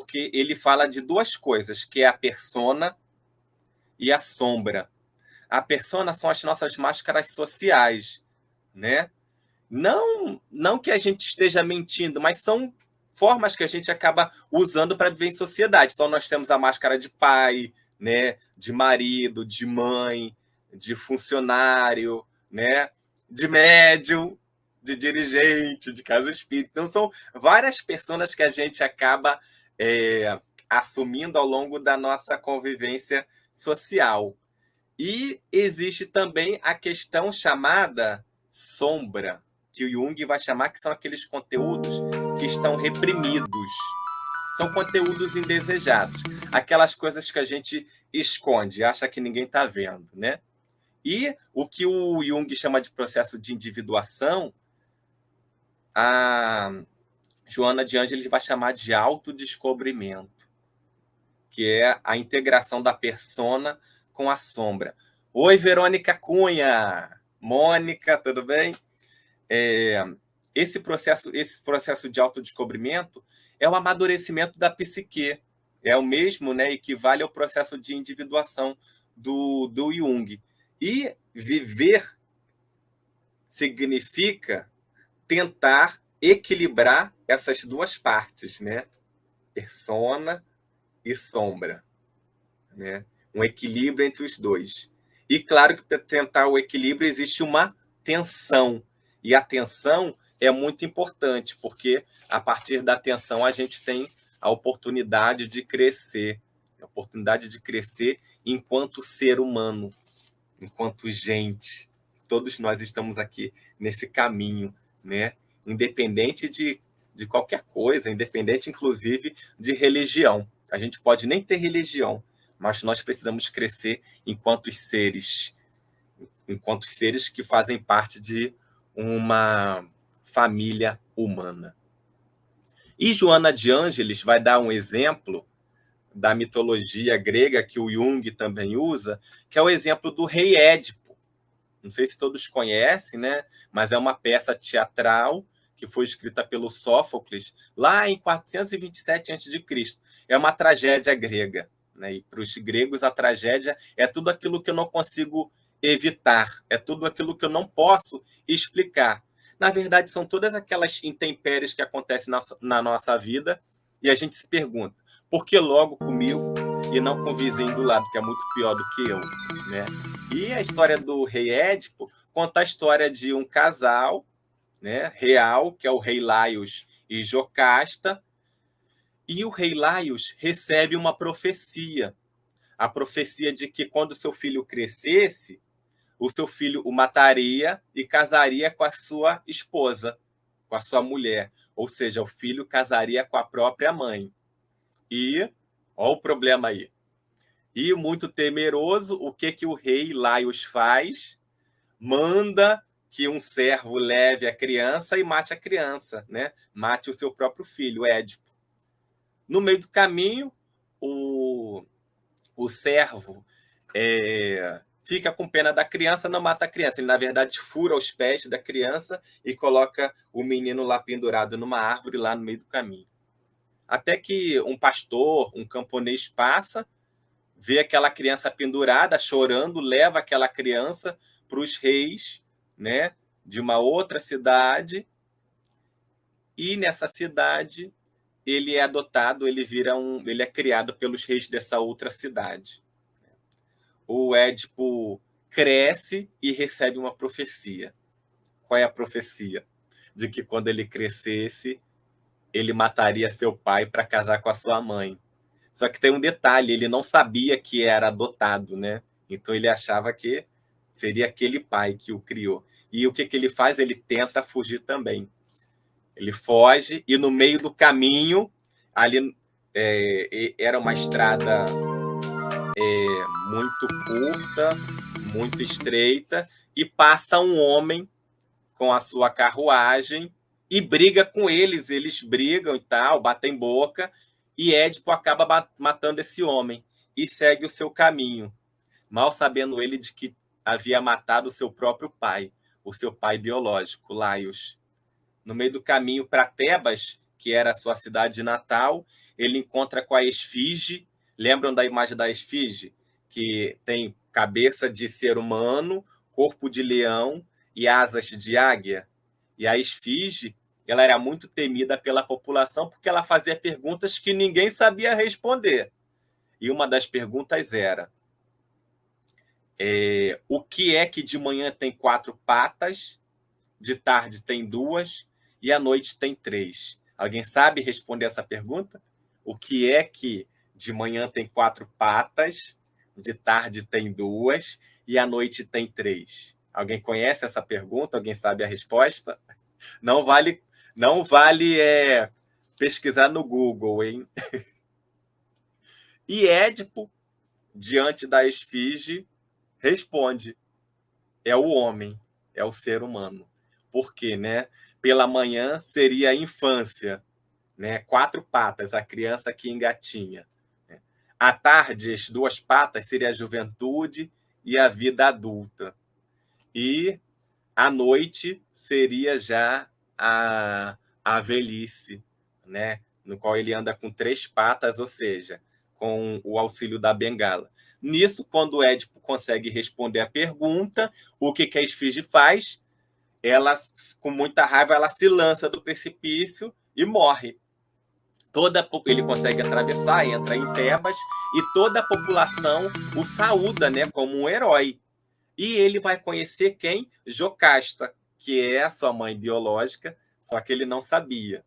porque ele fala de duas coisas, que é a persona e a sombra. A persona são as nossas máscaras sociais, né? Não que a gente esteja mentindo, mas são formas que a gente acaba usando para viver em sociedade. Então, nós temos a máscara de pai, né? De marido, de mãe, de funcionário, né? De médium, de dirigente, de casa espírita. Então, são várias personas que a gente acaba assumindo ao longo da nossa convivência social. E existe também a questão chamada sombra, que o Jung vai chamar que são aqueles conteúdos que estão reprimidos. São conteúdos indesejados. Aquelas coisas que a gente esconde, acha que ninguém está vendo, né? E o que o Jung chama de processo de individuação, a Joana de Ângeles vai chamar de autodescobrimento, que é a integração da persona com a sombra. Oi, Verônica Cunha! Mônica, tudo bem? Esse processo de autodescobrimento é o amadurecimento da psique. É o mesmo, né? Equivale ao processo de individuação do Jung. E viver significa tentar equilibrar essas duas partes, né? Persona e sombra, né? Um equilíbrio entre os dois. E claro que para tentar o equilíbrio existe uma tensão. E a tensão é muito importante, porque a partir da tensão a gente tem a oportunidade de crescer. A oportunidade de crescer enquanto ser humano, enquanto gente. Todos nós estamos aqui nesse caminho, né? Independente de qualquer coisa, independente, inclusive, de religião. A gente pode nem ter religião, mas nós precisamos crescer enquanto seres que fazem parte de uma família humana. E Joana de Ângeles vai dar um exemplo da mitologia grega que o Jung também usa, que é o exemplo do rei Édipo. Não sei se todos conhecem, né? Mas é uma peça teatral que foi escrita pelo Sófocles lá em 427 a.C. É uma tragédia grega, né? E para os gregos a tragédia é tudo aquilo que eu não consigo evitar, é tudo aquilo que eu não posso explicar. Na verdade, são todas aquelas intempéries que acontecem na nossa vida e a gente se pergunta, por que logo comigo e não com o vizinho do lado, que é muito pior do que eu, né? E a história do rei Édipo conta a história de um casal, né, real, que é o rei Laios e Jocasta, e o rei Laios recebe uma profecia, a profecia de que quando seu filho crescesse, o seu filho o mataria e casaria com a sua esposa, com a sua mulher, ou seja, o filho casaria com a própria mãe. E, olha o problema aí, e muito temeroso, o que o rei Laios faz? Manda que um servo leve a criança e mate a criança, né? Mate o seu próprio filho, Édipo. No meio do caminho, o servo fica com pena da criança, não mata a criança. Ele, na verdade, fura os pés da criança e coloca o menino lá pendurado numa árvore lá no meio do caminho. Até que um pastor, um camponês passa, vê aquela criança pendurada, chorando, leva aquela criança para os reis, né, de uma outra cidade, e nessa cidade ele é adotado, ele é criado pelos reis dessa outra cidade. O Édipo cresce e recebe uma profecia. Qual é a profecia? De que quando ele crescesse, ele mataria seu pai para casar com a sua mãe. Só que tem um detalhe, ele não sabia que era adotado, né? Então ele achava que seria aquele pai que o criou. E o que ele faz? Ele tenta fugir também. Ele foge e no meio do caminho, ali era uma estrada muito curta, muito estreita, e passa um homem com a sua carruagem e briga com eles. Eles brigam e tal, batem boca, e Édipo acaba matando esse homem e segue o seu caminho, mal sabendo ele de que havia matado o seu próprio pai, o seu pai biológico, Laios. No meio do caminho para Tebas, que era a sua cidade natal. Ele encontra com a esfinge. Lembram da imagem da esfinge? Que tem cabeça de ser humano, corpo de leão e asas de águia. E a esfinge, ela era muito temida pela população porque ela fazia perguntas que ninguém sabia responder. E uma das perguntas era: o que é que de manhã tem 4 patas, de tarde tem 2 e à noite tem 3? Alguém sabe responder essa pergunta? O que é que de manhã tem 4 patas, de tarde tem 2 e à noite tem 3? Alguém conhece essa pergunta? Alguém sabe a resposta? Não vale, não vale pesquisar no Google, hein? E Édipo, diante da esfinge, responde: é o homem, é o ser humano. Por quê, né? Pela manhã seria a infância, né? 4 patas, a criança que engatinha. À tarde, as 2 patas seria a juventude e a vida adulta. E à noite seria já a velhice, né? No qual ele anda com 3 patas, ou seja, com o auxílio da bengala. Nisso, quando o Édipo consegue responder a pergunta, o que a esfinge faz? Ela, com muita raiva, ela se lança do precipício e morre. Ele consegue atravessar, entra em Tebas, e toda a população o saúda, né, como um herói. E ele vai conhecer quem? Jocasta, que é a sua mãe biológica, só que ele não sabia.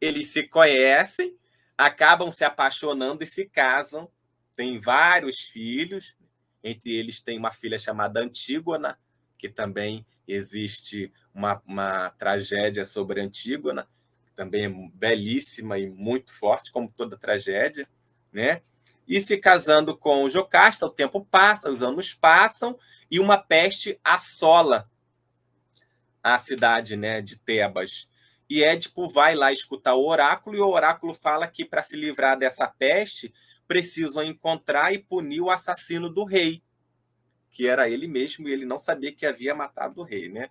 Eles se conhecem, acabam se apaixonando e se casam. Tem vários filhos, entre eles tem uma filha chamada Antígona, que também existe uma tragédia sobre Antígona, que também é belíssima e muito forte, como toda tragédia, né? E se casando com Jocasta, o tempo passa, os anos passam, e uma peste assola a cidade, né, de Tebas. E Édipo vai lá escutar o oráculo, e o oráculo fala que, para se livrar dessa peste, precisam encontrar e punir o assassino do rei, que era ele mesmo, e ele não sabia que havia matado o rei, né?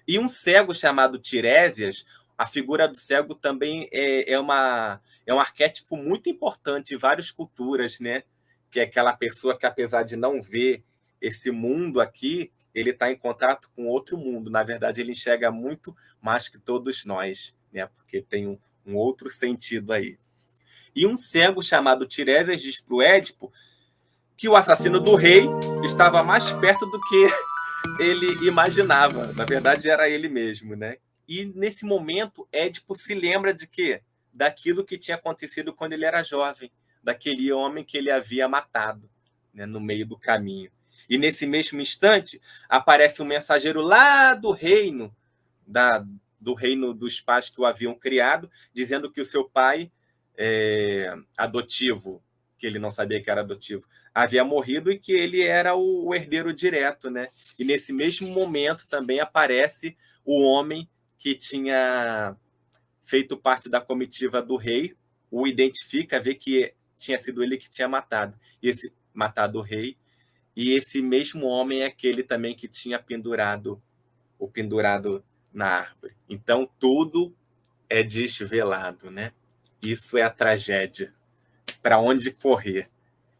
E um cego chamado Tiresias, a figura do cego também é um arquétipo muito importante em várias culturas, né? Que é aquela pessoa que, apesar de não ver esse mundo aqui, ele está em contato com outro mundo. Na verdade, ele enxerga muito mais que todos nós, né? Porque tem um outro sentido aí. E um cego chamado Tiresias diz para o Édipo que o assassino do rei estava mais perto do que ele imaginava. Na verdade, era ele mesmo, né? E nesse momento, Édipo se lembra de quê? Daquilo que tinha acontecido quando ele era jovem, daquele homem que ele havia matado, né, no meio do caminho. E nesse mesmo instante, aparece um mensageiro lá do reino, do reino dos pais que o haviam criado, dizendo que o seu pai adotivo, que ele não sabia que era adotivo, havia morrido e que ele era o herdeiro direto, né? E nesse mesmo momento também aparece o homem que tinha feito parte da comitiva do rei, o identifica, vê que tinha sido ele que tinha matado o rei, e esse mesmo homem é aquele também que tinha pendurado na árvore. Então tudo é desvelado, né? Isso é a tragédia. Para onde correr?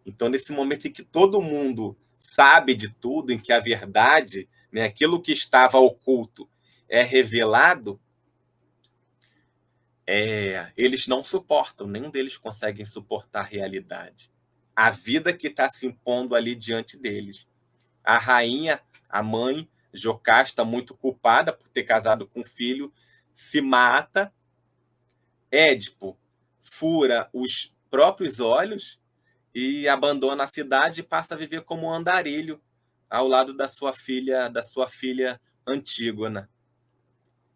Então, nesse momento em que todo mundo sabe de tudo, em que a verdade, né, aquilo que estava oculto, é revelado, eles não suportam, nenhum deles conseguem suportar a realidade. A vida que está se impondo ali diante deles. A rainha, a mãe, Jocasta, muito culpada por ter casado com o filho, se mata. Édipo fura os próprios olhos e abandona a cidade e passa a viver como um andarilho ao lado da sua filha Antígona.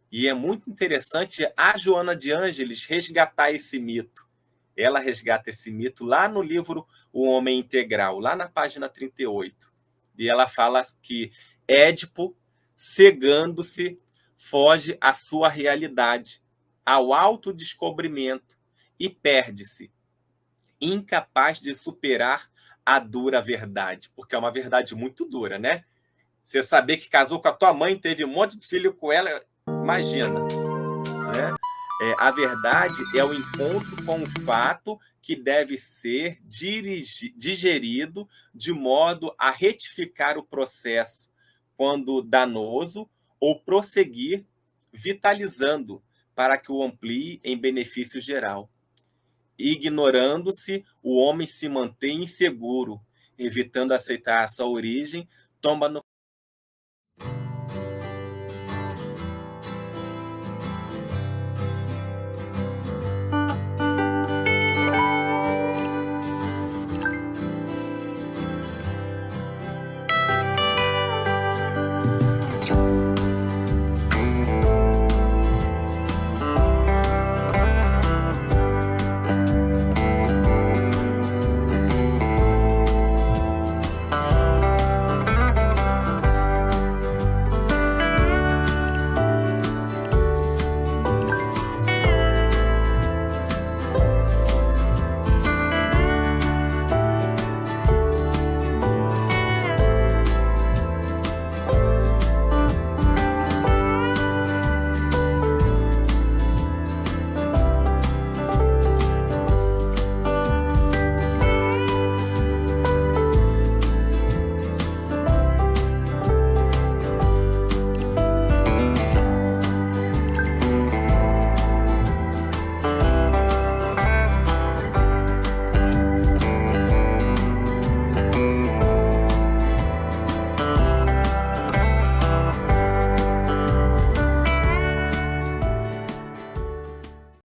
E é muito interessante a Joana de Ângeles resgatar esse mito. Ela resgata esse mito lá no livro O Homem Integral, lá na página 38. E ela fala que Édipo, cegando-se, foge à sua realidade, ao autodescobrimento, e perde-se, incapaz de superar a dura verdade, porque é uma verdade muito dura, né? Você saber que casou com a tua mãe, teve um monte de filho com ela, imagina, né? A verdade é o encontro com o fato que deve ser digerido de modo a retificar o processo quando danoso ou prosseguir vitalizando para que o amplie em benefício geral. Ignorando-se, o homem se mantém inseguro, evitando aceitar a sua origem, toma no